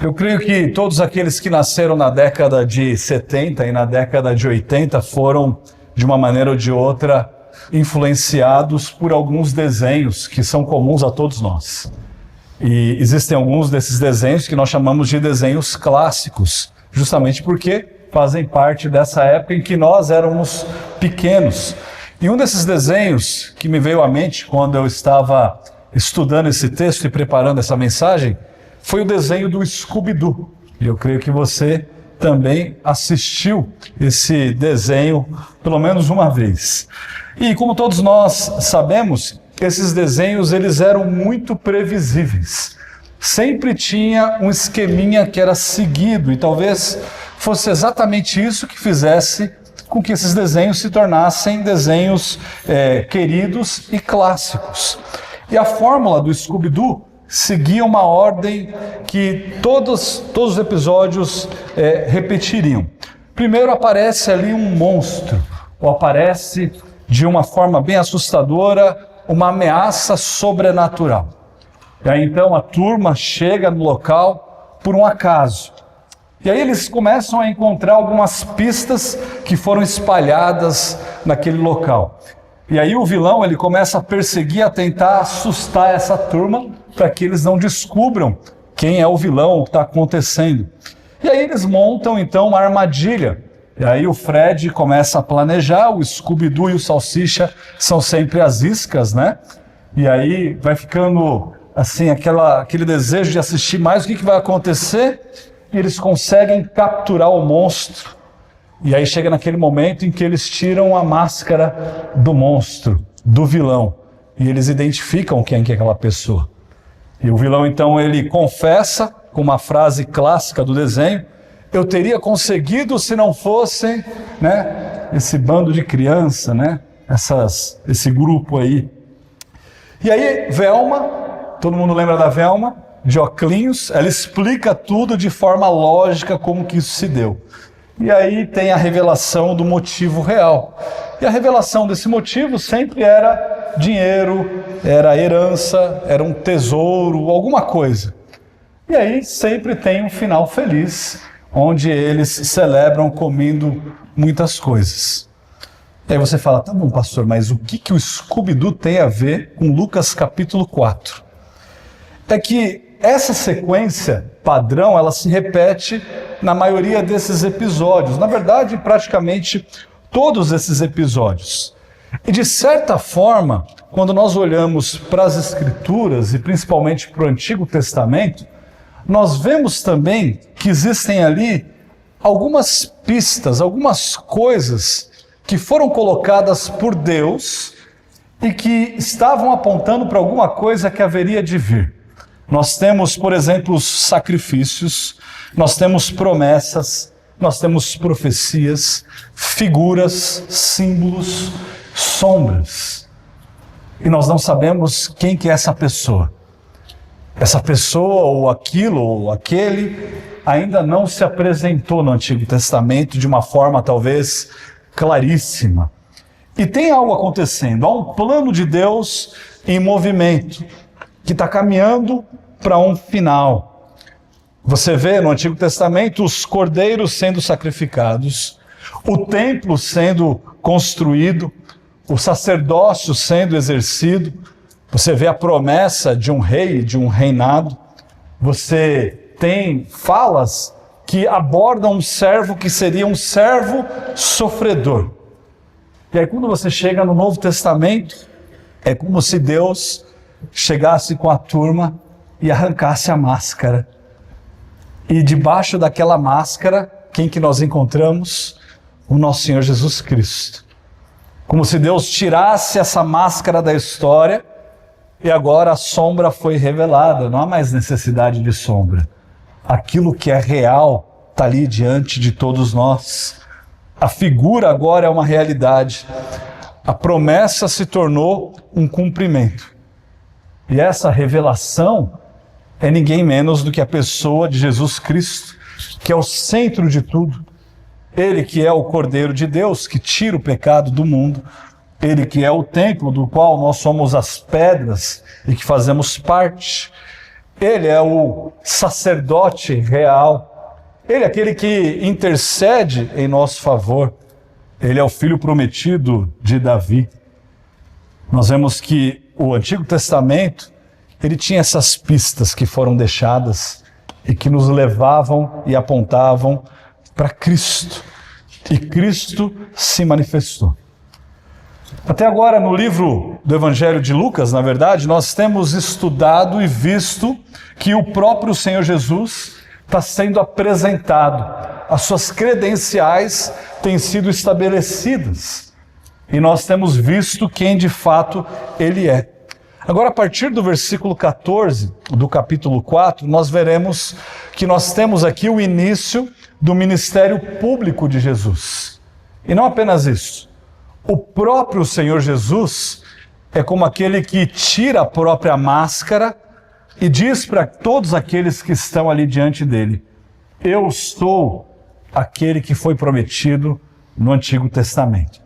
Eu creio que todos aqueles que nasceram na década de 70 e na década de 80 foram, de uma maneira ou de outra, influenciados por alguns desenhos que são comuns a todos nós. E existem alguns desses desenhos que nós chamamos de desenhos clássicos, justamente porque fazem parte dessa época em que nós éramos pequenos. E um desses desenhos que me veio à mente quando eu estava estudando esse texto e preparando essa mensagem foi o desenho do Scooby-Doo. E eu creio que você também assistiu esse desenho pelo menos uma vez. E como todos nós sabemos, esses desenhos eles eram muito previsíveis. Sempre tinha um esqueminha que era seguido e talvez fosse exatamente isso que fizesse com que esses desenhos se tornassem desenhos queridos e clássicos. E a fórmula do Scooby-Doo seguia uma ordem que todos os episódios repetiriam. Primeiro aparece ali um monstro, ou aparece de uma forma bem assustadora uma ameaça sobrenatural. E aí então a turma chega no local por um acaso. E aí eles começam a encontrar algumas pistas que foram espalhadas naquele local. E aí o vilão ele começa a perseguir, a tentar assustar essa turma para que eles não descubram quem é o vilão, o que está acontecendo. E aí eles montam então uma armadilha. E aí o Fred começa a planejar, o Scooby-Doo e o Salsicha são sempre as iscas, né? E aí vai ficando assim aquele desejo de assistir mais o que vai acontecer. E eles conseguem capturar o monstro. E aí chega naquele momento em que eles tiram a máscara do monstro, do vilão. E eles identificam quem é aquela pessoa. E o vilão então ele confessa com uma frase clássica do desenho: eu teria conseguido se não fossem, né, esse bando de criança, né, esse grupo aí. E aí Velma, todo mundo lembra da Velma, de óculos, ela explica tudo de forma lógica como que isso se deu. E aí tem a revelação do motivo real. E a revelação desse motivo sempre era dinheiro, era herança, era um tesouro, alguma coisa. E aí sempre tem um final feliz, onde eles celebram comendo muitas coisas. E aí você fala, tá bom, pastor, mas o que o Scooby-Doo tem a ver com Lucas capítulo 4? É que essa sequência padrão, ela se repete na maioria desses episódios. Na verdade, praticamente todos esses episódios. E de certa forma, quando nós olhamos para as Escrituras, e principalmente para o Antigo Testamento, nós vemos também que existem ali algumas pistas, algumas coisas que foram colocadas por Deus e que estavam apontando para alguma coisa que haveria de vir. Nós temos, por exemplo, os sacrifícios, nós temos promessas, nós temos profecias, figuras, símbolos, sombras. E nós não sabemos quem que é essa pessoa. Essa pessoa, ou aquilo, ou aquele, ainda não se apresentou no Antigo Testamento de uma forma talvez claríssima. E tem algo acontecendo, há um plano de Deus em movimento, que está caminhando para um final. Você vê no Antigo Testamento os cordeiros sendo sacrificados, o templo sendo construído, o sacerdócio sendo exercido, você vê a promessa de um rei, de um reinado, você tem falas que abordam um servo que seria um servo sofredor. E aí quando você chega no Novo Testamento, é como se Deus chegasse com a turma e arrancasse a máscara. E debaixo daquela máscara, quem que nós encontramos? O nosso Senhor Jesus Cristo. Como se Deus tirasse essa máscara da história e agora a sombra foi revelada. Não há mais necessidade de sombra. Aquilo que é real está ali diante de todos nós. A figura agora é uma realidade. A promessa se tornou um cumprimento. E essa revelação é ninguém menos do que a pessoa de Jesus Cristo, que é o centro de tudo. Ele que é o Cordeiro de Deus, que tira o pecado do mundo. Ele que é o templo do qual nós somos as pedras e que fazemos parte. Ele é o sacerdote real. Ele é aquele que intercede em nosso favor. Ele é o filho prometido de Davi. Nós vemos que o Antigo Testamento, ele tinha essas pistas que foram deixadas e que nos levavam e apontavam para Cristo. E Cristo se manifestou. Até agora, no livro do Evangelho de Lucas, na verdade, nós temos estudado e visto que o próprio Senhor Jesus está sendo apresentado. As suas credenciais têm sido estabelecidas. E nós temos visto quem de fato ele é. Agora, a partir do versículo 14 do capítulo 4, nós veremos que nós temos aqui o início do ministério público de Jesus. E não apenas isso. O próprio Senhor Jesus é como aquele que tira a própria máscara e diz para todos aqueles que estão ali diante dele: eu sou aquele que foi prometido no Antigo Testamento.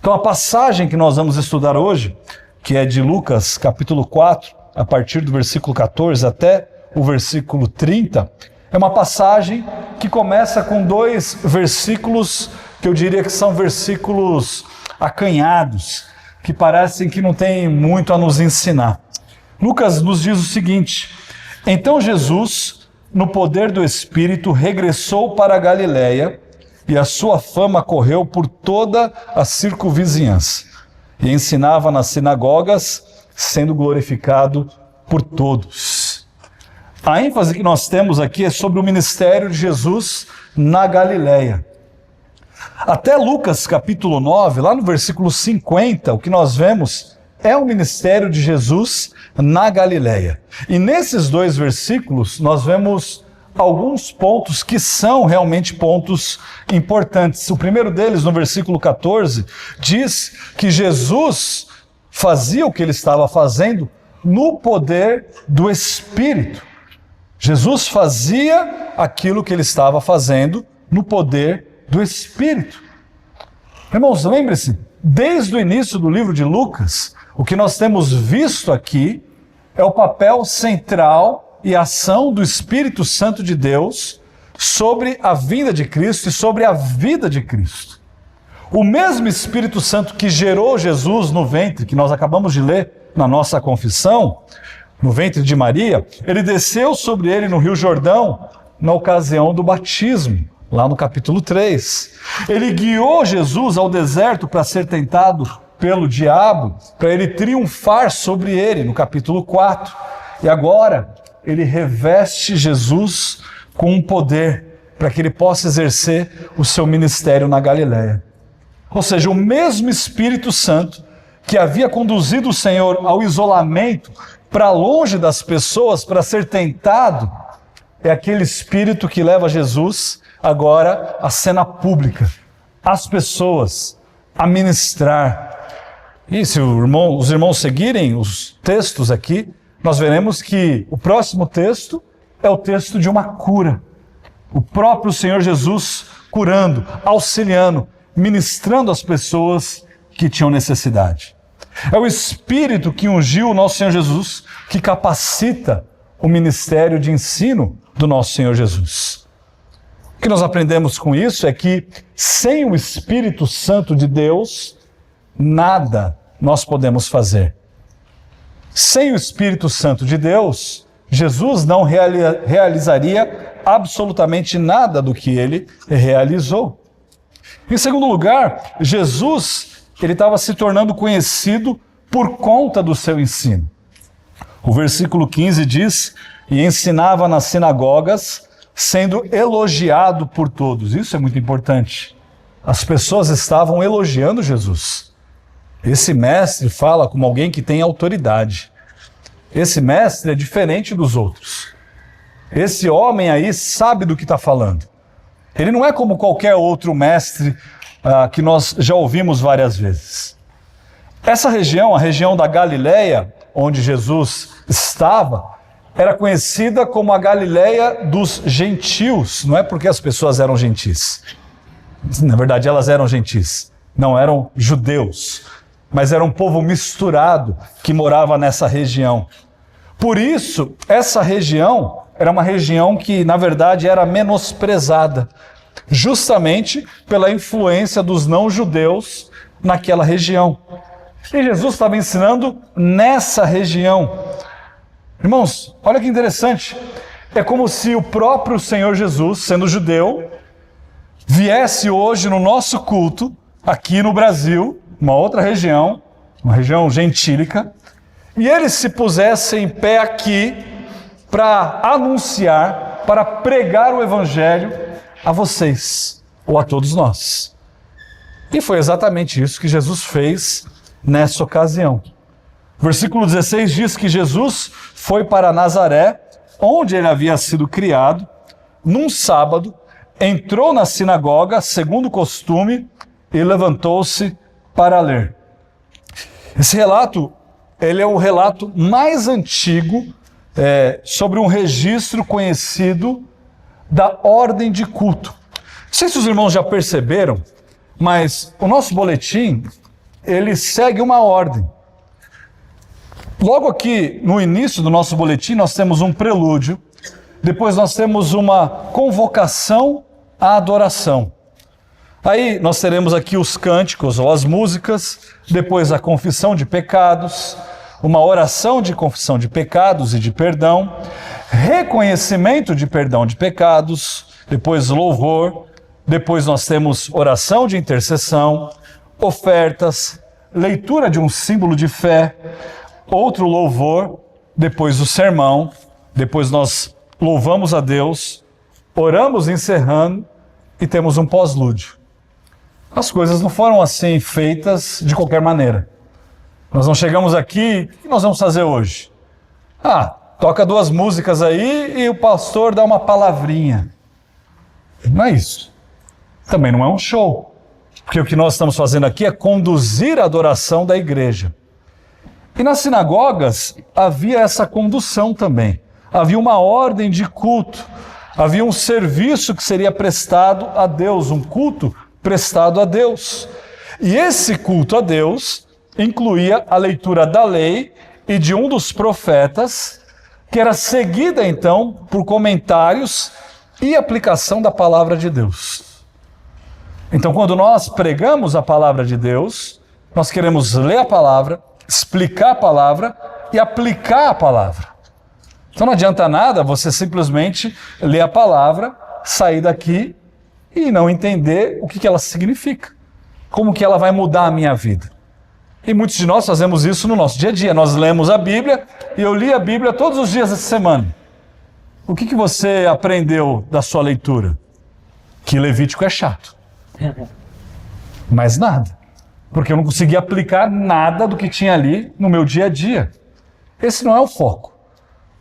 Então a passagem que nós vamos estudar hoje, que é de Lucas capítulo 4, a partir do versículo 14 até o versículo 30, é uma passagem que começa com 2 versículos que eu diria que são versículos acanhados, que parecem que não têm muito a nos ensinar. Lucas nos diz o seguinte: então Jesus, no poder do Espírito, regressou para a Galiléia, e a sua fama correu por toda a circunvizinhança, e ensinava nas sinagogas, sendo glorificado por todos. A ênfase que nós temos aqui é sobre o ministério de Jesus na Galiléia. Até Lucas capítulo 9, lá no versículo 50, o que nós vemos é o ministério de Jesus na Galiléia. E nesses 2 versículos nós vemos alguns pontos que são realmente pontos importantes. O primeiro deles, no versículo 14, diz que Jesus fazia o que ele estava fazendo no poder do Espírito. Jesus fazia aquilo que ele estava fazendo no poder do Espírito. Irmãos, lembre-se, desde o início do livro de Lucas, o que nós temos visto aqui é o papel central e ação do Espírito Santo de Deus sobre a vinda de Cristo e sobre a vida de Cristo. O mesmo Espírito Santo que gerou Jesus no ventre, que nós acabamos de ler na nossa confissão, no ventre de Maria, ele desceu sobre ele no Rio Jordão na ocasião do batismo, lá no capítulo 3. Ele guiou Jesus ao deserto para ser tentado pelo diabo, para ele triunfar sobre ele, no capítulo 4. E agora, ele reveste Jesus com um poder para que ele possa exercer o seu ministério na Galiléia. Ou seja, o mesmo Espírito Santo que havia conduzido o Senhor ao isolamento, para longe das pessoas, para ser tentado, é aquele Espírito que leva Jesus agora à cena pública, às pessoas, a ministrar. E se os irmãos seguirem os textos aqui, nós veremos que o próximo texto é o texto de uma cura. O próprio Senhor Jesus curando, auxiliando, ministrando as pessoas que tinham necessidade. É o Espírito que ungiu o nosso Senhor Jesus, que capacita o ministério de ensino do nosso Senhor Jesus. O que nós aprendemos com isso é que, sem o Espírito Santo de Deus, nada nós podemos fazer. Sem o Espírito Santo de Deus, Jesus não realizaria absolutamente nada do que ele realizou. Em segundo lugar, Jesus, ele estava se tornando conhecido por conta do seu ensino. O versículo 15 diz: e ensinava nas sinagogas, sendo elogiado por todos. Isso é muito importante. As pessoas estavam elogiando Jesus. Esse mestre fala como alguém que tem autoridade. Esse mestre é diferente dos outros. Esse homem aí sabe do que está falando. Ele não é como qualquer outro mestre que nós já ouvimos várias vezes. Essa região, a região da Galiléia, onde Jesus estava, era conhecida como a Galiléia dos gentios. Não é porque as pessoas eram gentis. Na verdade, elas eram gentis. Não eram judeus, mas era um povo misturado que morava nessa região. Por isso, essa região era uma região que, na verdade, era menosprezada, justamente pela influência dos não-judeus naquela região. E Jesus estava ensinando nessa região. Irmãos, olha que interessante. É como se o próprio Senhor Jesus, sendo judeu, viesse hoje no nosso culto, aqui no Brasil, uma outra região, uma região gentílica, e ele se pusesse em pé aqui para anunciar, para pregar o Evangelho a vocês, ou a todos nós. E foi exatamente isso que Jesus fez nessa ocasião. Versículo 16 diz que Jesus foi para Nazaré, onde ele havia sido criado, num sábado, entrou na sinagoga, segundo o costume, e levantou-se para ler. Esse relato, ele é o relato mais antigo sobre um registro conhecido da ordem de culto. Não sei se os irmãos já perceberam, mas o nosso boletim, ele segue uma ordem. Logo aqui no início do nosso boletim, nós temos um prelúdio, depois nós temos uma convocação à adoração. Aí nós teremos aqui os cânticos ou as músicas, depois a confissão de pecados, uma oração de confissão de pecados e de perdão, reconhecimento de perdão de pecados, depois louvor, depois nós temos oração de intercessão, ofertas, leitura de um símbolo de fé, outro louvor, depois o sermão, depois nós louvamos a Deus, oramos encerrando e temos um pós-lúdio. As coisas não foram assim feitas de qualquer maneira. Nós não chegamos aqui, o que nós vamos fazer hoje? Toca 2 músicas aí e o pastor dá uma palavrinha. Não é isso. Também não é um show. Porque o que nós estamos fazendo aqui é conduzir a adoração da igreja. E nas sinagogas havia essa condução também. Havia uma ordem de culto. Havia um serviço que seria prestado a Deus, um culto prestado a Deus. E esse culto a Deus incluía a leitura da lei e de um dos profetas, que era seguida então por comentários e aplicação da palavra de Deus. Então, quando nós pregamos a palavra de Deus, nós queremos ler a palavra, explicar a palavra e aplicar a palavra. Então não adianta nada você simplesmente ler a palavra, sair daqui e não entender o que ela significa. Como que ela vai mudar a minha vida. E muitos de nós fazemos isso no nosso dia a dia. Nós lemos a Bíblia e eu li a Bíblia todos os dias dessa semana. O que você aprendeu da sua leitura? Que Levítico é chato. Mais nada. Porque eu não consegui aplicar nada do que tinha ali no meu dia a dia. Esse não é o foco.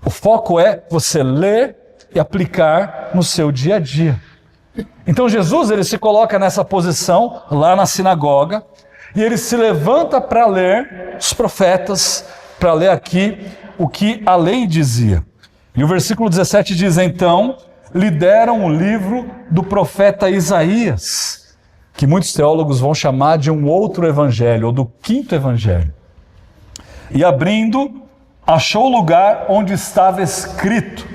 O foco é você ler e aplicar no seu dia a dia. Então Jesus, ele se coloca nessa posição lá na sinagoga e ele se levanta para ler os profetas, para ler aqui o que a lei dizia. E o versículo 17 diz: então lhe deram o livro do profeta Isaías, que muitos teólogos vão chamar de um outro evangelho, ou do 5º evangelho. E abrindo, achou o lugar onde estava escrito.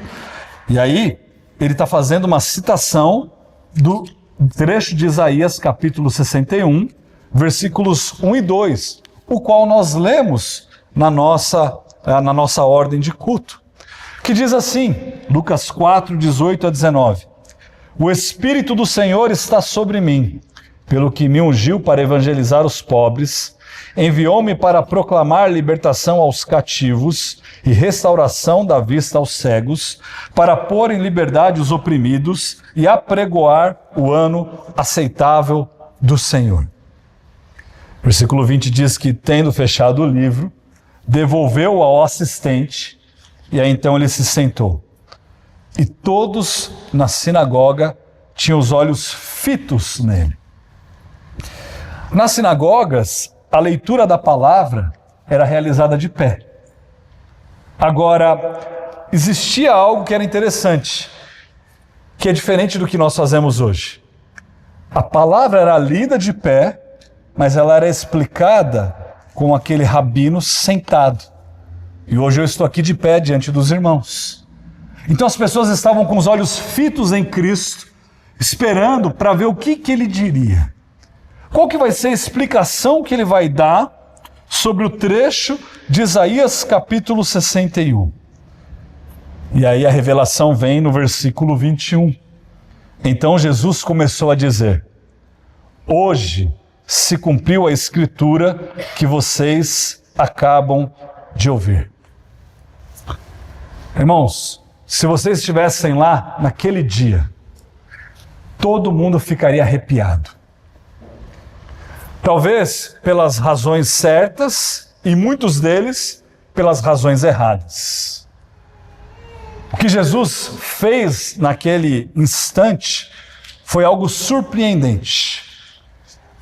E aí, ele está fazendo uma citação do trecho de Isaías, capítulo 61, versículos 1 e 2, o qual nós lemos na nossa ordem de culto, que diz assim, Lucas 4, 18 a 19, o Espírito do Senhor está sobre mim, pelo que me ungiu para evangelizar os pobres, enviou-me para proclamar libertação aos cativos e restauração da vista aos cegos, para pôr em liberdade os oprimidos e apregoar o ano aceitável do Senhor. Versículo 20 diz que, tendo fechado o livro, devolveu-o ao assistente, e aí então ele se sentou. E todos na sinagoga tinham os olhos fitos nele. Nas sinagogas, a leitura da palavra era realizada de pé. Agora, existia algo que era interessante, que é diferente do que nós fazemos hoje. A palavra era lida de pé, mas ela era explicada com aquele rabino sentado. E hoje eu estou aqui de pé diante dos irmãos. Então as pessoas estavam com os olhos fitos em Cristo, esperando para ver o que ele diria. Qual que vai ser a explicação que ele vai dar sobre o trecho de Isaías capítulo 61? E aí a revelação vem no versículo 21. Então Jesus começou a dizer: hoje se cumpriu a escritura que vocês acabam de ouvir. Irmãos, se vocês estivessem lá naquele dia, todo mundo ficaria arrepiado. Talvez pelas razões certas e muitos deles pelas razões erradas. O que Jesus fez naquele instante foi algo surpreendente.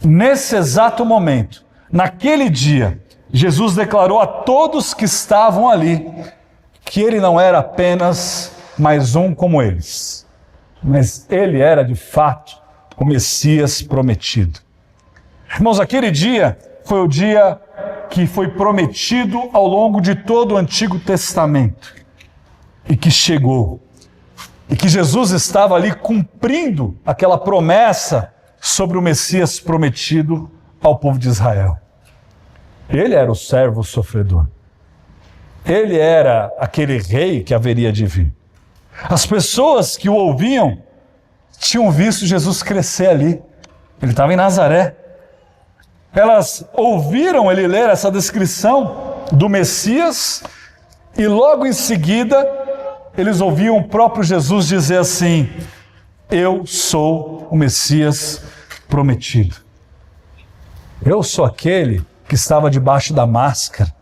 Nesse exato momento, naquele dia, Jesus declarou a todos que estavam ali que ele não era apenas mais um como eles, mas ele era de fato o Messias prometido. Irmãos, aquele dia foi o dia que foi prometido ao longo de todo o Antigo Testamento e que chegou. E que Jesus estava ali cumprindo aquela promessa sobre o Messias prometido ao povo de Israel. Ele era o servo sofredor. Ele era aquele rei que haveria de vir. As pessoas que o ouviam tinham visto Jesus crescer ali. Ele estava em Nazaré. Elas ouviram ele ler essa descrição do Messias e logo em seguida eles ouviam o próprio Jesus dizer assim: eu sou o Messias prometido. Eu sou aquele que estava debaixo da máscara.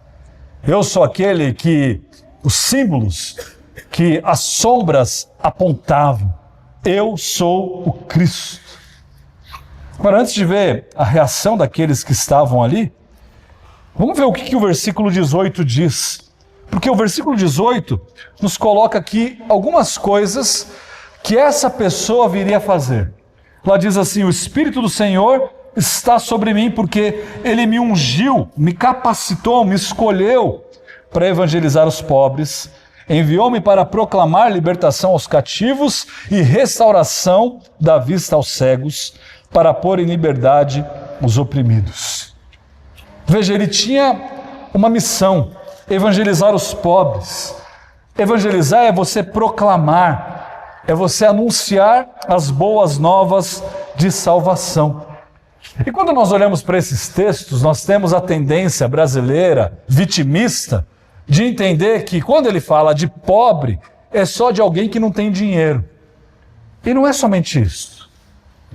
Eu sou aquele que os símbolos, que as sombras apontavam. Eu sou o Cristo. Agora, antes de ver a reação daqueles que estavam ali, vamos ver o que o versículo 18 diz. Porque o versículo 18 nos coloca aqui algumas coisas que essa pessoa viria a fazer. Lá diz assim: o Espírito do Senhor está sobre mim porque Ele me ungiu, me capacitou, me escolheu para evangelizar os pobres, enviou-me para proclamar libertação aos cativos e restauração da vista aos cegos, para pôr em liberdade os oprimidos. Veja, ele tinha uma missão: evangelizar os pobres. Evangelizar é você proclamar, é você anunciar as boas novas de salvação. E quando nós olhamos para esses textos, nós temos a tendência brasileira, vitimista, de entender que quando ele fala de pobre, é só de alguém que não tem dinheiro. E não é somente isso.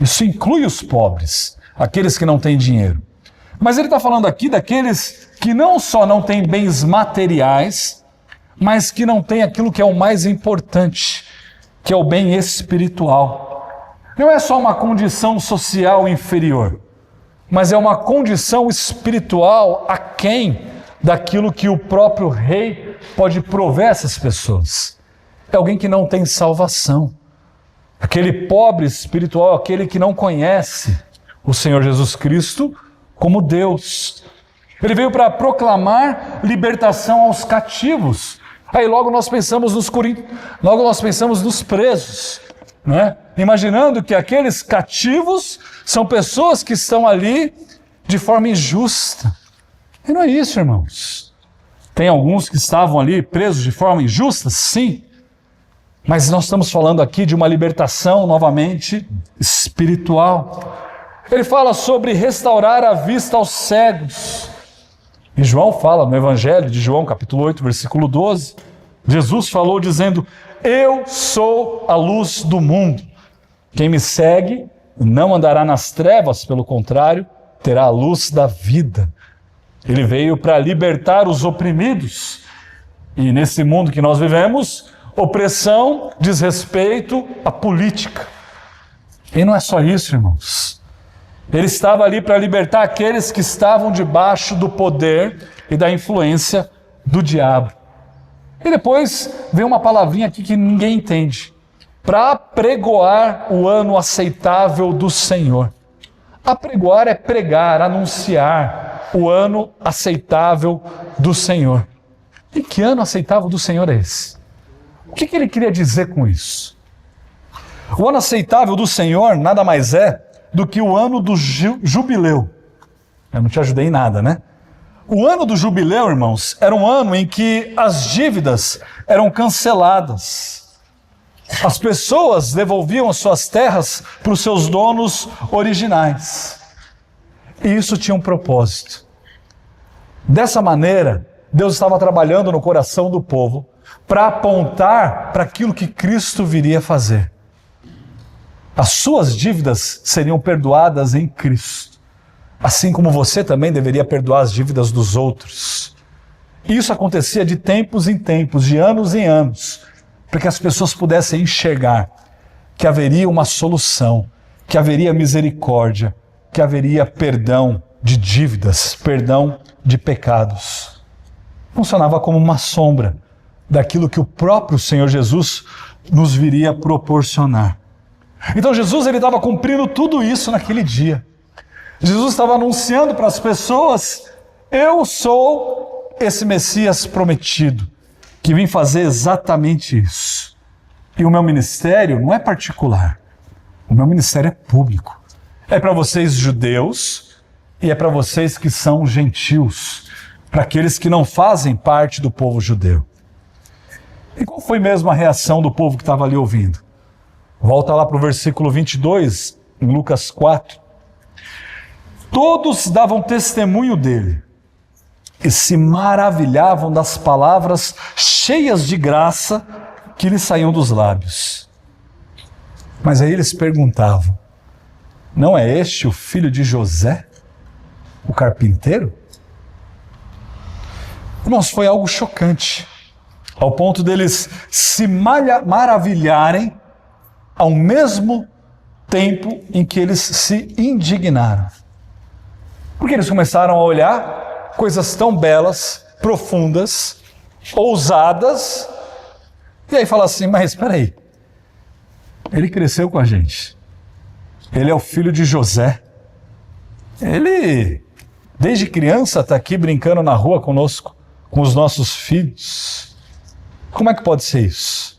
Isso inclui os pobres, aqueles que não têm dinheiro. Mas ele está falando aqui daqueles que não só não têm bens materiais, mas que não têm aquilo que é o mais importante, que é o bem espiritual. Não é só uma condição social inferior, mas é uma condição espiritual aquém daquilo que o próprio rei pode prover a essas pessoas. É alguém que não tem salvação. Aquele pobre espiritual, aquele que não conhece o Senhor Jesus Cristo como Deus. Ele veio para proclamar libertação aos cativos. Aí logo nós pensamos nos presos, né? Imaginando que aqueles cativos são pessoas que estão ali de forma injusta. E não é isso, irmãos. Tem alguns que estavam ali presos de forma injusta? Sim. Mas nós estamos falando aqui de uma libertação, novamente, espiritual. Ele fala sobre restaurar a vista aos cegos. E João fala no Evangelho de João, capítulo 8, versículo 12. Jesus falou dizendo: eu sou a luz do mundo. Quem me segue não andará nas trevas, pelo contrário, terá a luz da vida. Ele veio para libertar os oprimidos. E nesse mundo que nós vivemos, opressão diz respeito à política. E não é só isso, irmãos. Ele estava ali para libertar aqueles que estavam debaixo do poder e da influência do diabo. E depois vem uma palavrinha aqui que ninguém entende. Para apregoar o ano aceitável do Senhor. Apregoar é pregar, anunciar o ano aceitável do Senhor. E que ano aceitável do Senhor é esse? O que ele queria dizer com isso? O ano aceitável do Senhor nada mais é do que o ano do jubileu. Eu não te ajudei em nada, né? O ano do jubileu, irmãos, era um ano em que as dívidas eram canceladas. As pessoas devolviam as suas terras para os seus donos originais. E isso tinha um propósito. Dessa maneira, Deus estava trabalhando no coração do povo para apontar para aquilo que Cristo viria fazer. As suas dívidas seriam perdoadas em Cristo, assim como você também deveria perdoar as dívidas dos outros. Isso acontecia de tempos em tempos, de anos em anos, para que as pessoas pudessem enxergar que haveria uma solução, que haveria misericórdia, que haveria perdão de dívidas, perdão de pecados. Funcionava como uma sombra daquilo que o próprio Senhor Jesus nos viria proporcionar. Então Jesus ele estava cumprindo tudo isso naquele dia. Jesus estava anunciando para as pessoas: eu sou esse Messias prometido, que vim fazer exatamente isso. E o meu ministério não é particular, o meu ministério é público. É para vocês judeus e é para vocês que são gentios, para aqueles que não fazem parte do povo judeu. E qual foi mesmo a reação do povo que estava ali ouvindo? Volta lá para o versículo 22, em Lucas 4. Todos davam testemunho dele e se maravilhavam das palavras cheias de graça que lhe saíam dos lábios. Mas aí eles perguntavam: não é este o filho de José, o carpinteiro? Irmãos, foi algo chocante, ao ponto deles se maravilharem ao mesmo tempo em que eles se indignaram. Porque eles começaram a olhar coisas tão belas, profundas, ousadas, e aí falar assim: mas espera aí, ele cresceu com a gente, ele é o filho de José, ele desde criança está aqui brincando na rua conosco, com os nossos filhos. Como é que pode ser isso?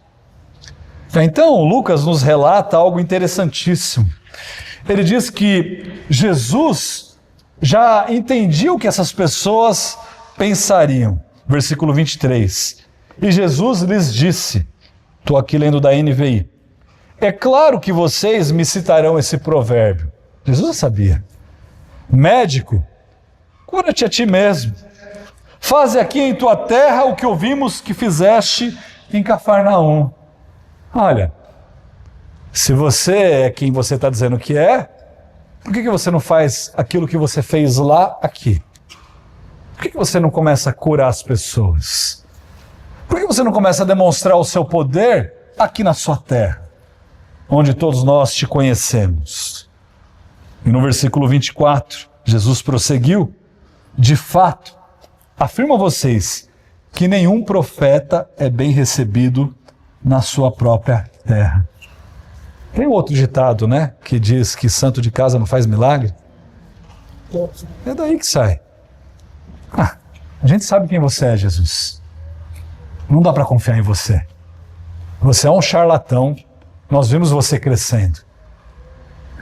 Então, Lucas nos relata algo interessantíssimo. Ele diz que Jesus já entendia o que essas pessoas pensariam. Versículo 23. E Jesus lhes disse, estou aqui lendo da NVI: é claro que vocês me citarão esse provérbio. Jesus já sabia. Médico, cura-te a ti mesmo. Faze aqui em tua terra o que ouvimos que fizeste em Cafarnaum. Olha, se você é quem você está dizendo que é, por que você não faz aquilo que você fez lá, aqui? Por que você não começa a curar as pessoas? Por que você não começa a demonstrar o seu poder aqui na sua terra, onde todos nós te conhecemos? E no versículo 24, Jesus prosseguiu: de fato, afirmo a vocês que nenhum profeta é bem recebido na sua própria terra. Tem outro ditado, né, que diz que santo de casa não faz milagre. É daí que sai. A gente sabe quem você é, Jesus. Não dá para confiar em você. Você é um charlatão. Nós vimos você crescendo.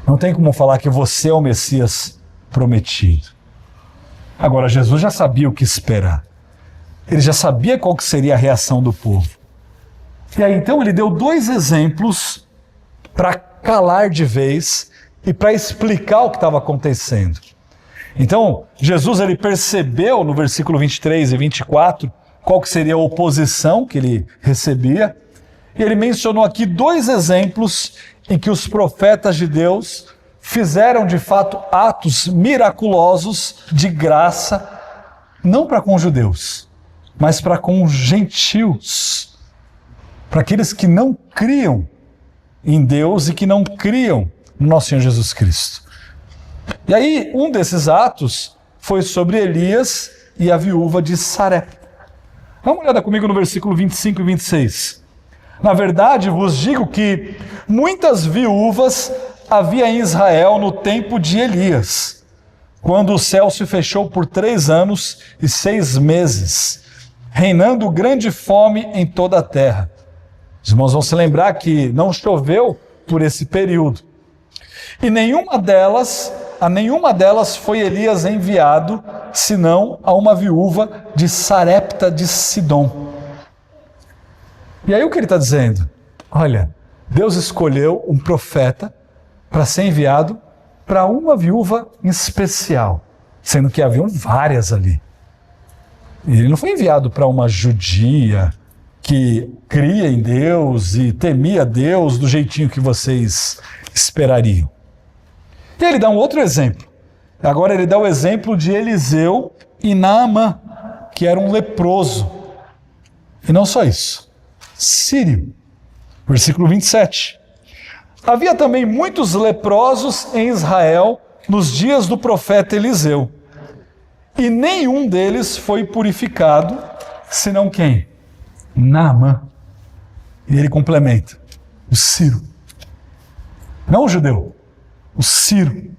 Não tem como falar que você é o Messias prometido. Agora, Jesus já sabia o que esperar. Ele já sabia qual que seria a reação do povo. E aí, então, ele deu 2 exemplos para calar de vez e para explicar o que estava acontecendo. Então, Jesus ele percebeu no versículo 23 e 24 qual que seria a oposição que ele recebia. E ele mencionou aqui 2 exemplos em que os profetas de Deus fizeram de fato atos miraculosos de graça, não para com os judeus, mas para com os gentios, para aqueles que não criam em Deus e que não criam no nosso Senhor Jesus Cristo. E aí, um desses atos foi sobre Elias e a viúva de Sarepta. Dá uma olhada comigo no versículo 25 e 26. Na verdade, vos digo que muitas viúvas havia em Israel no tempo de Elias, quando o céu se fechou por 3 anos e 6 meses, reinando grande fome em toda a terra. Os irmãos vão se lembrar que não choveu por esse período. E a nenhuma delas foi Elias enviado, senão a uma viúva de Sarepta de Sidom. E aí o que ele está dizendo? Olha, Deus escolheu um profeta para ser enviado para uma viúva em especial, sendo que haviam várias ali. E ele não foi enviado para uma judia que cria em Deus e temia Deus do jeitinho que vocês esperariam. E ele dá um outro exemplo. Agora ele dá o exemplo de Eliseu e Naamã, que era um leproso. E não só isso. Sírio. Versículo 27. Havia também muitos leprosos em Israel nos dias do profeta Eliseu. E nenhum deles foi purificado, senão quem? Naamã. E ele complementa. O Ciro. Não o judeu. O Ciro.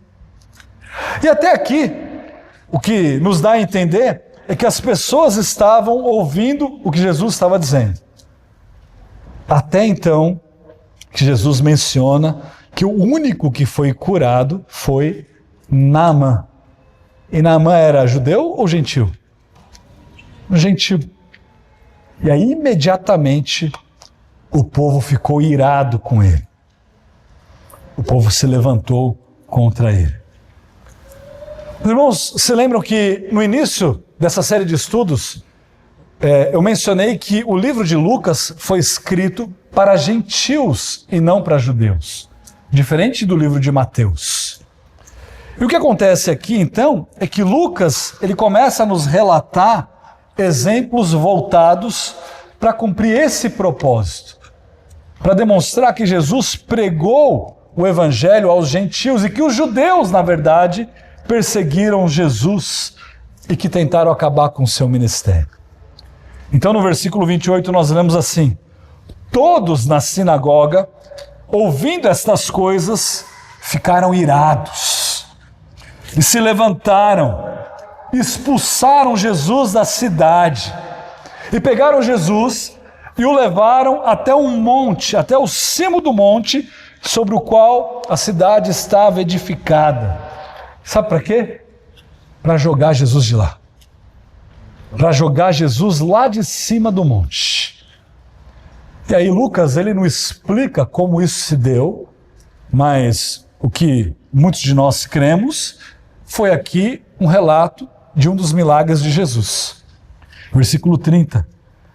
E até aqui, o que nos dá a entender é que as pessoas estavam ouvindo o que Jesus estava dizendo. Até então, que Jesus menciona que o único que foi curado foi Naamã. E Naamã era judeu ou gentil? Gentil. E aí, imediatamente, o povo ficou irado com ele. O povo se levantou contra ele. Os irmãos, se lembram que no início dessa série de estudos, eu mencionei que o livro de Lucas foi escrito para gentios e não para judeus, diferente do livro de Mateus. E o que acontece aqui, então, é que Lucas ele começa a nos relatar exemplos voltados para cumprir esse propósito, para demonstrar que Jesus pregou o evangelho aos gentios e que os judeus, na verdade, perseguiram Jesus e que tentaram acabar com o seu ministério. Então, no versículo 28, nós lemos assim: todos na sinagoga, ouvindo estas coisas, ficaram irados e se levantaram, expulsaram Jesus da cidade e pegaram Jesus e o levaram até um monte, até o cimo do monte sobre o qual a cidade estava edificada. Sabe para quê? Para jogar Jesus de lá. Para jogar Jesus lá de cima do monte. E aí Lucas, ele não explica como isso se deu, mas o que muitos de nós cremos foi aqui um relato de um dos milagres de Jesus. Versículo 30.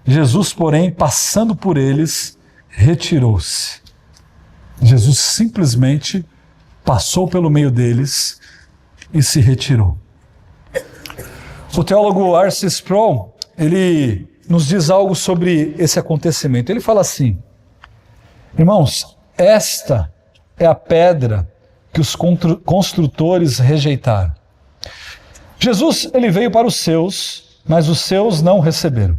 Jesus, porém, passando por eles, retirou-se. Jesus simplesmente passou pelo meio deles e se retirou. O teólogo R.C. Sproul, ele nos diz algo sobre esse acontecimento. Ele fala assim: irmãos, esta é a pedra que os construtores rejeitaram. Jesus, ele veio para os seus, mas os seus não o receberam.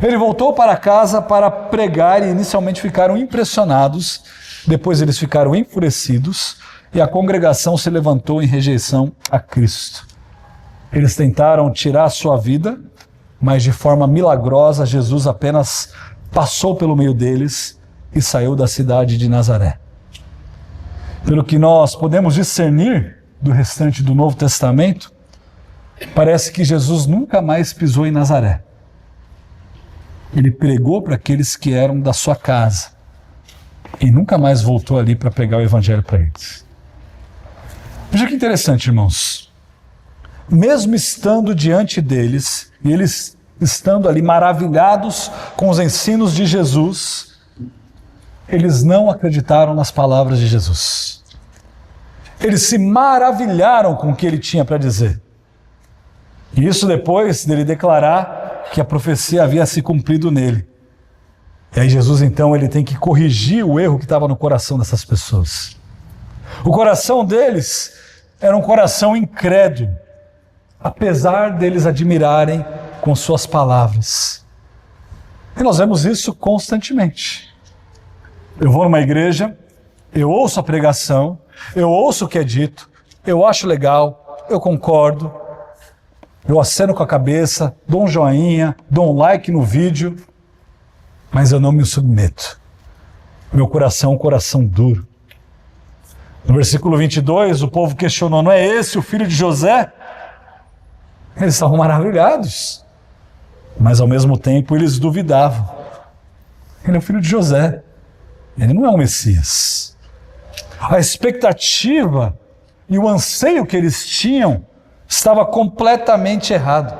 Ele voltou para casa para pregar e inicialmente ficaram impressionados, depois eles ficaram enfurecidos e a congregação se levantou em rejeição a Cristo. Eles tentaram tirar a sua vida, mas de forma milagrosa Jesus apenas passou pelo meio deles e saiu da cidade de Nazaré. Pelo que nós podemos discernir do restante do Novo Testamento, parece que Jesus nunca mais pisou em Nazaré. Ele pregou para aqueles que eram da sua casa e nunca mais voltou ali para pregar o evangelho para eles. Veja que interessante, irmãos. Mesmo estando diante deles, e eles estando ali maravilhados com os ensinos de Jesus, eles não acreditaram nas palavras de Jesus. Eles se maravilharam com o que ele tinha para dizer. E isso depois dele declarar que a profecia havia se cumprido nele. E aí Jesus, então, ele tem que corrigir o erro que estava no coração dessas pessoas. O coração deles era um coração incrédulo, apesar deles admirarem com suas palavras. E nós vemos isso constantemente. Eu vou numa igreja, eu ouço a pregação, eu ouço o que é dito, eu acho legal, eu concordo, Eu aceno com a cabeça, dou um joinha, dou um like no vídeo, mas eu não me submeto. Meu coração é um coração duro. No versículo 22, o povo questionou, não é esse o filho de José? Eles estavam maravilhados, mas ao mesmo tempo eles duvidavam. Ele é o filho de José, ele não é o Messias. A expectativa e o anseio que eles tinham estava completamente errado.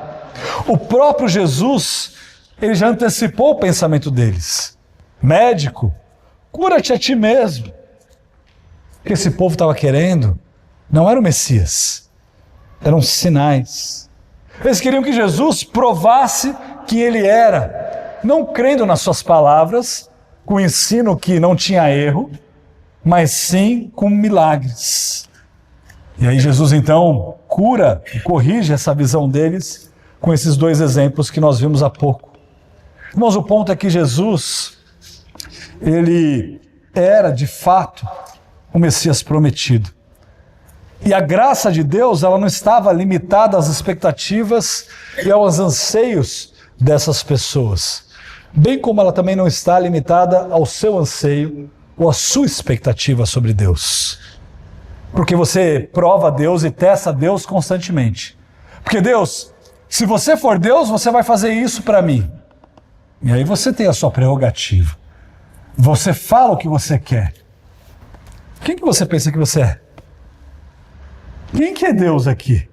O próprio Jesus, ele já antecipou o pensamento deles. Médico, cura-te a ti mesmo. O que esse povo estava querendo não era o Messias, eram sinais. Eles queriam que Jesus provasse que ele era, não crendo nas suas palavras, com o ensino que não tinha erro, mas sim com milagres. E aí Jesus então cura e corrige essa visão deles com esses dois exemplos que nós vimos há pouco. Irmãos, o ponto é que Jesus, ele era de fato o Messias prometido. E a graça de Deus, ela não estava limitada às expectativas e aos anseios dessas pessoas, bem como ela também não está limitada ao seu anseio ou à sua expectativa sobre Deus. Porque você prova Deus e testa Deus constantemente. Porque Deus, se você for Deus, você vai fazer isso para mim. E aí você tem a sua prerrogativa. Você fala o que você quer. Quem que você pensa que você é? Quem que é Deus aqui?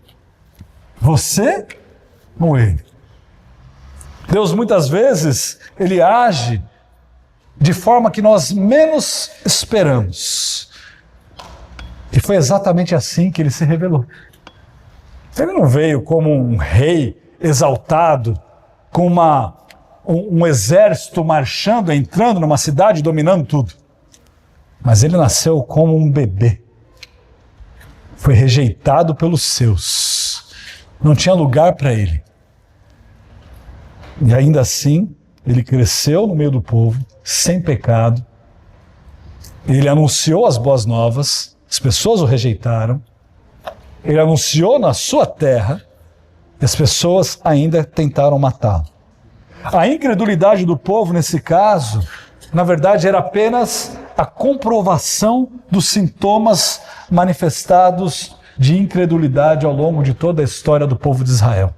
Você ou ele? Deus muitas vezes, ele age de forma que nós menos esperamos. E foi exatamente assim que ele se revelou. Ele não veio como um rei exaltado, com um exército marchando, entrando numa cidade, dominando tudo. Mas ele nasceu como um bebê. Foi rejeitado pelos seus. Não tinha lugar para ele. E ainda assim, ele cresceu no meio do povo, sem pecado. Ele anunciou as boas novas, as pessoas o rejeitaram. Ele anunciou na sua terra, e as pessoas ainda tentaram matá-lo. A incredulidade do povo, nesse caso, na verdade, era apenas a comprovação dos sintomas manifestados de incredulidade ao longo de toda a história do povo de Israel.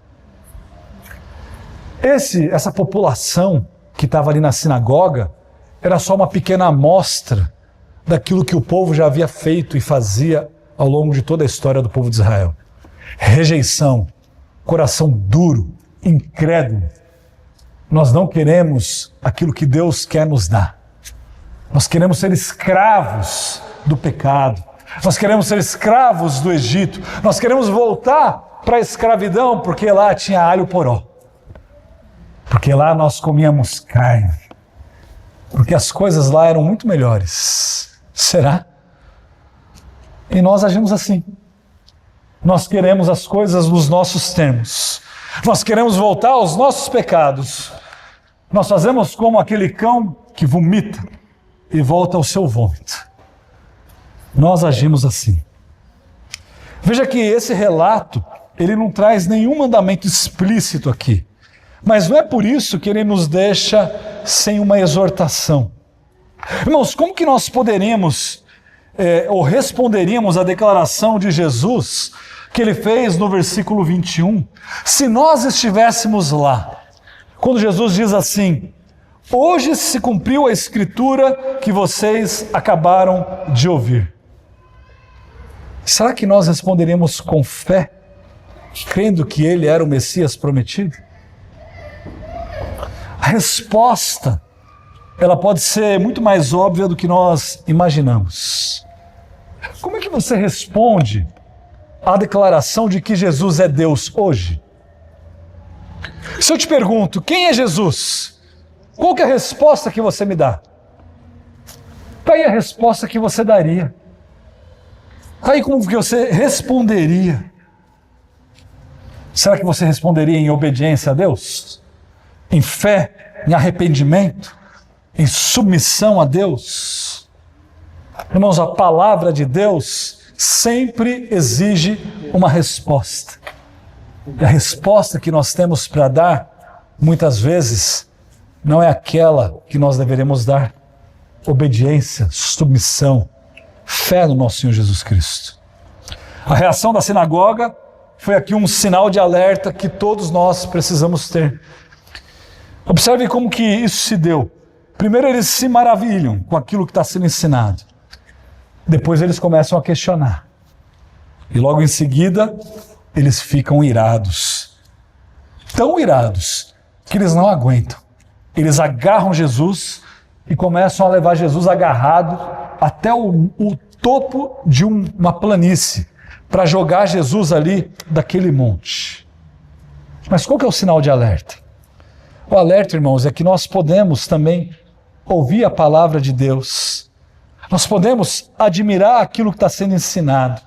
Essa população que estava ali na sinagoga era só uma pequena amostra daquilo que o povo já havia feito e fazia ao longo de toda a história do povo de Israel. Rejeição, coração duro, incrédulo. Nós não queremos aquilo que Deus quer nos dar. Nós queremos ser escravos do pecado. Nós queremos ser escravos do Egito. Nós queremos voltar para a escravidão, porque lá tinha alho poró. Porque lá nós comíamos carne. Porque as coisas lá eram muito melhores. Será? E nós agimos assim. Nós queremos as coisas nos nossos termos. Nós queremos voltar aos nossos pecados. Nós fazemos como aquele cão que vomita e volta ao seu vômito. Nós agimos assim. Veja que esse relato, ele não traz nenhum mandamento explícito aqui. Mas não é por isso que ele nos deixa sem uma exortação. Irmãos, como que nós poderíamos ou responderíamos à declaração de Jesus que ele fez no versículo 21, se nós estivéssemos lá, quando Jesus diz assim: hoje se cumpriu a escritura que vocês acabaram de ouvir. Será que nós responderíamos com fé, crendo que ele era o Messias prometido? A resposta, ela pode ser muito mais óbvia do que nós imaginamos. Como é que você responde à declaração de que Jesus é Deus hoje? Se eu te pergunto, quem é Jesus? Qual que é a resposta que você me dá? Está aí a resposta que você daria. Está aí como que você responderia. Será que você responderia em obediência a Deus? Em fé, em arrependimento, em submissão a Deus? Irmãos, a palavra de Deus sempre exige uma resposta. E a resposta que nós temos para dar, muitas vezes, não é aquela que nós deveríamos dar. Obediência, submissão, fé no nosso Senhor Jesus Cristo. A reação da sinagoga foi aqui um sinal de alerta que todos nós precisamos ter. Observe como que isso se deu. Primeiro eles se maravilham com aquilo que está sendo ensinado. Depois eles começam a questionar. E logo em seguida, eles ficam irados. Tão irados que eles não aguentam. Eles agarram Jesus e começam a levar Jesus agarrado até o topo de uma planície, para jogar Jesus ali daquele monte. Mas qual que é o sinal de alerta? O alerta, irmãos, é que nós podemos também ouvir a palavra de Deus. Nós podemos admirar aquilo que está sendo ensinado.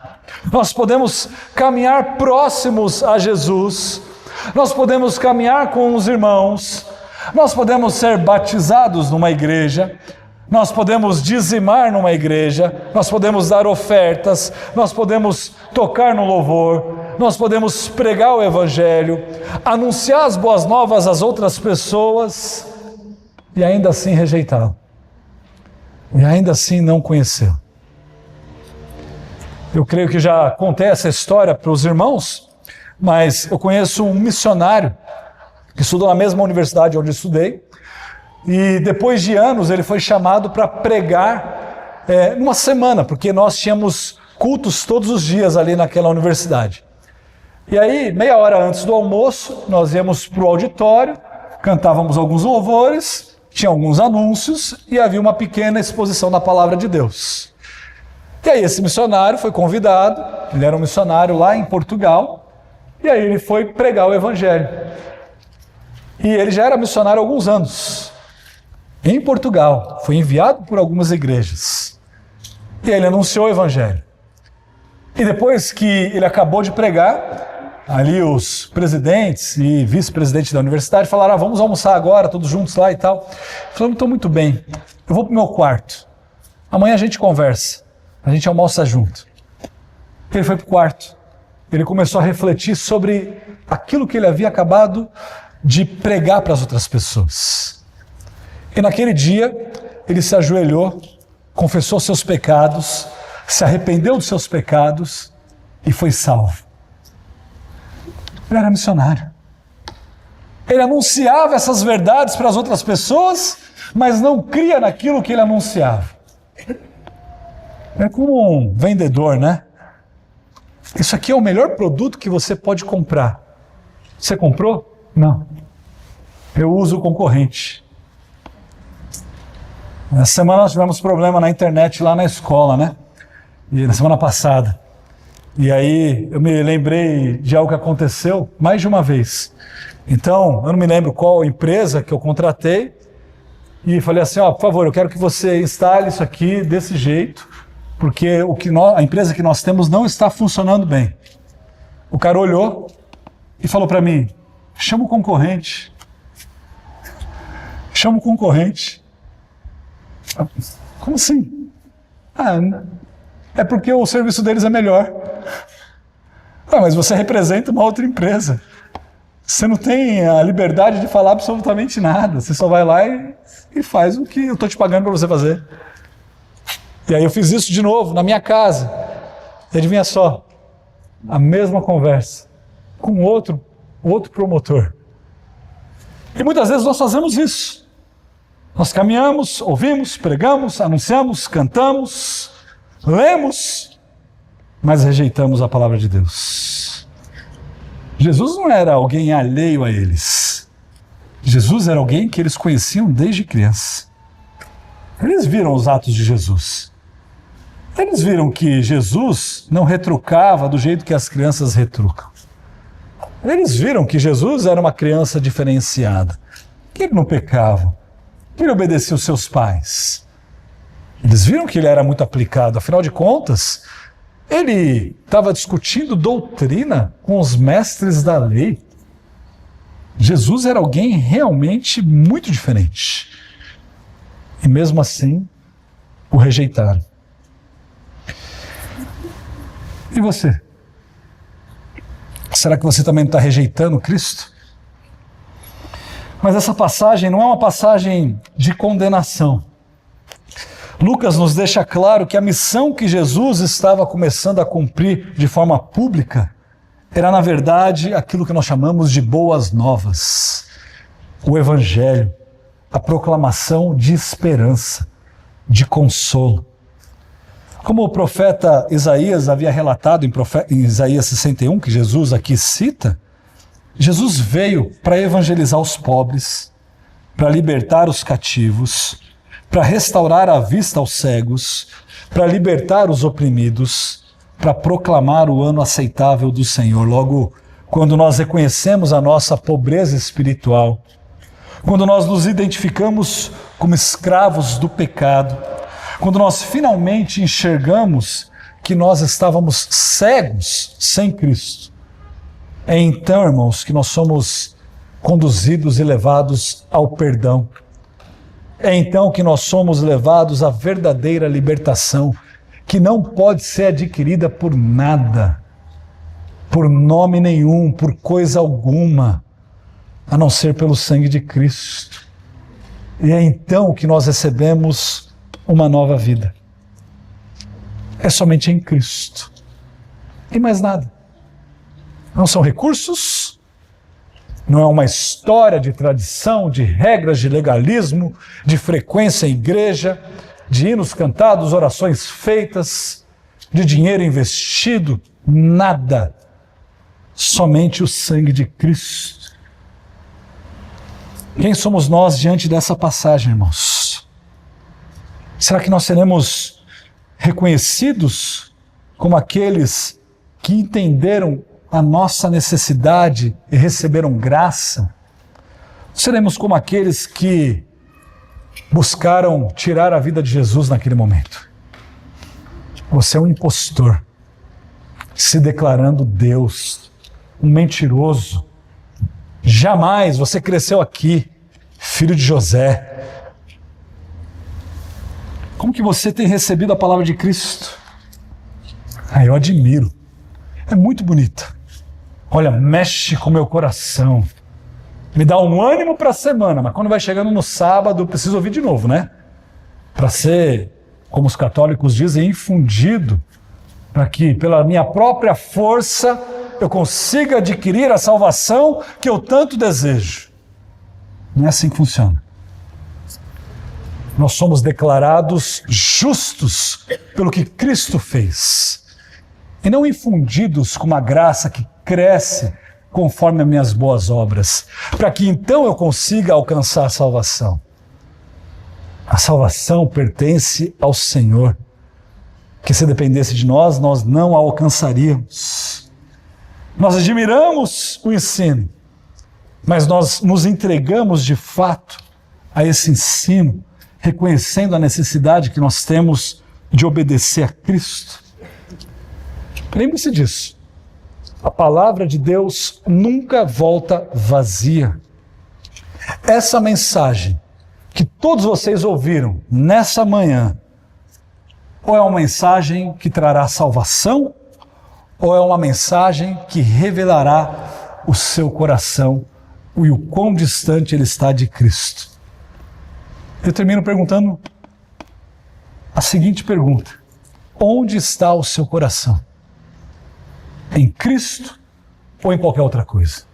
Nós podemos caminhar próximos a Jesus. Nós podemos caminhar com os irmãos. Nós podemos ser batizados numa igreja. Nós podemos dizimar numa igreja. Nós podemos dar ofertas. Nós podemos tocar no louvor. Nós podemos pregar o evangelho, anunciar as boas novas às outras pessoas e ainda assim rejeitá-lo. E ainda assim não conhecê-lo. Eu creio que já contei essa história para os irmãos, mas eu conheço um missionário que estudou na mesma universidade onde estudei, e depois de anos ele foi chamado para pregar numa semana, porque nós tínhamos cultos todos os dias ali naquela universidade. E aí, meia hora antes do almoço, nós íamos para o auditório, cantávamos alguns louvores, tinha alguns anúncios e havia uma pequena exposição da palavra de Deus. E aí esse missionário foi convidado, ele era um missionário lá em Portugal, e aí ele foi pregar o evangelho. E ele já era missionário há alguns anos, em Portugal, foi enviado por algumas igrejas. E aí ele anunciou o evangelho. E depois que ele acabou de pregar, ali os presidentes e vice-presidentes da universidade falaram: vamos almoçar agora, todos juntos lá e tal. Ele falou: estou muito bem, eu vou para o meu quarto. Amanhã a gente conversa, a gente almoça junto. Ele foi para o quarto. Ele começou a refletir sobre aquilo que ele havia acabado de pregar para as outras pessoas. E naquele dia, ele se ajoelhou, confessou seus pecados, se arrependeu dos seus pecados e foi salvo. Ele era missionário. Ele anunciava essas verdades para as outras pessoas, mas não cria naquilo que ele anunciava. É como um vendedor, né? Isso aqui é o melhor produto que você pode comprar. Você comprou? Não. Eu uso o concorrente. Essa semana nós tivemos problema na internet lá na escola, né? E na semana passada. E aí eu me lembrei de algo que aconteceu mais de uma vez. Então, eu não me lembro qual empresa que eu contratei e falei assim: por favor, eu quero que você instale isso aqui desse jeito, porque a empresa que nós temos não está funcionando bem. O cara olhou e falou para mim: chama o concorrente. Chama o concorrente. Como assim? É porque o serviço deles é melhor. Mas você representa uma outra empresa. Você não tem a liberdade de falar absolutamente nada. Você só vai lá e faz o que eu estou te pagando para você fazer. E aí eu fiz isso de novo, na minha casa. E adivinha só, a mesma conversa, com outro promotor. E muitas vezes nós fazemos isso. Nós caminhamos, ouvimos, pregamos, anunciamos, cantamos, lemos, mas rejeitamos a palavra de Deus. Jesus não era alguém alheio a eles. Jesus era alguém que eles conheciam desde criança. Eles viram os atos de Jesus. Eles viram que Jesus não retrucava do jeito que as crianças retrucam. Eles viram que Jesus era uma criança diferenciada, que ele não pecava, que ele obedecia os seus pais. Eles viram que ele era muito aplicado, afinal de contas, ele estava discutindo doutrina com os mestres da lei. Jesus era alguém realmente muito diferente. E mesmo assim, o rejeitaram. E você? Será que você também está rejeitando Cristo? Mas essa passagem não é uma passagem de condenação. Lucas nos deixa claro que a missão que Jesus estava começando a cumprir de forma pública era, na verdade, aquilo que nós chamamos de boas novas. O Evangelho, a proclamação de esperança, de consolo. Como o profeta Isaías havia relatado em Isaías 61, que Jesus aqui cita, Jesus veio para evangelizar os pobres, para libertar os cativos, para restaurar a vista aos cegos, para libertar os oprimidos, para proclamar o ano aceitável do Senhor. Logo, quando nós reconhecemos a nossa pobreza espiritual, quando nós nos identificamos como escravos do pecado, quando nós finalmente enxergamos que nós estávamos cegos sem Cristo, é então, irmãos, que nós somos conduzidos e levados ao perdão. É então que nós somos levados à verdadeira libertação, que não pode ser adquirida por nada, por nome nenhum, por coisa alguma, a não ser pelo sangue de Cristo. E é então que nós recebemos uma nova vida. É somente em Cristo. E mais nada. Não são recursos, não é uma história de tradição, de regras de legalismo, de frequência em igreja, de hinos cantados, orações feitas, de dinheiro investido, nada. Somente o sangue de Cristo. Quem somos nós diante dessa passagem, irmãos? Será que nós seremos reconhecidos como aqueles que entenderam a nossa necessidade e receberam graça? Seremos como aqueles que buscaram tirar a vida de Jesus naquele momento? Você é um impostor, se declarando Deus, um mentiroso. Jamais você cresceu aqui, filho de José. Como que você tem recebido a palavra de Cristo? Eu admiro. É muito bonita. Olha, mexe com o meu coração. Me dá um ânimo para a semana, mas quando vai chegando no sábado, eu preciso ouvir de novo, né? Para ser, como os católicos dizem, infundido, para que, pela minha própria força, eu consiga adquirir a salvação que eu tanto desejo. Não é assim que funciona. Nós somos declarados justos pelo que Cristo fez, e não infundidos com uma graça que cresce conforme as minhas boas obras, para que então eu consiga alcançar a salvação. A salvação pertence ao Senhor, que se dependesse de nós, nós não a alcançaríamos. Nós admiramos o ensino, mas nós nos entregamos de fato a esse ensino, reconhecendo a necessidade que nós temos de obedecer a Cristo. Lembre-se disso. A palavra de Deus nunca volta vazia. Essa mensagem que todos vocês ouviram nessa manhã, ou é uma mensagem que trará salvação, ou é uma mensagem que revelará o seu coração e o quão distante ele está de Cristo. Eu termino perguntando a seguinte pergunta: onde está o seu coração? Em Cristo ou em qualquer outra coisa?